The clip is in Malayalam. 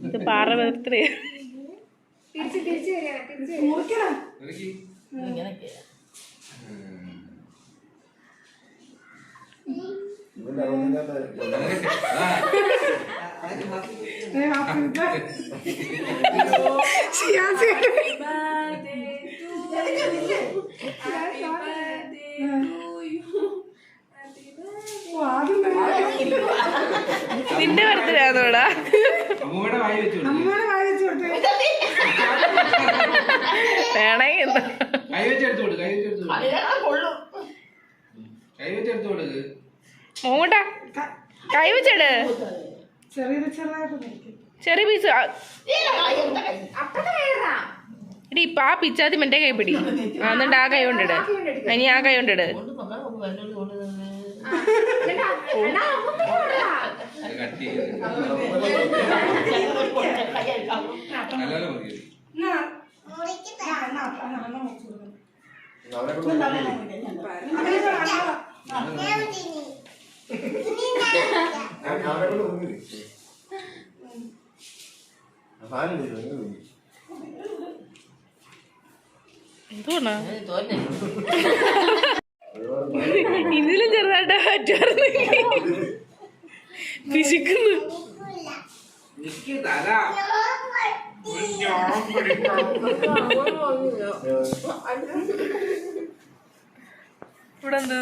ഇത് പാറ ബർത്ത്ഡേ. നിന്റെ ബർത്ത്ഡേ ആണോടാ? വേണമെങ്കിൽ മോങ്ങോട്ടാ കൈ വെച്ചെട്. ചെറിയ പീസ് ഇടി. ഇപ്പൊ ആ പിച്ചാത്തി മറ്റേ കൈ പിടി. എന്നിട്ട് ആ കൈ കൊണ്ടിട്. ഇനി ആ കൈ കൊണ്ടിട്. എന്തോണ ഇതിലും ചെറുതായിട്ട് പറ്റുമായിരുന്നു. പിശിക്കുന്നു. ഇവിടെ എന്ത്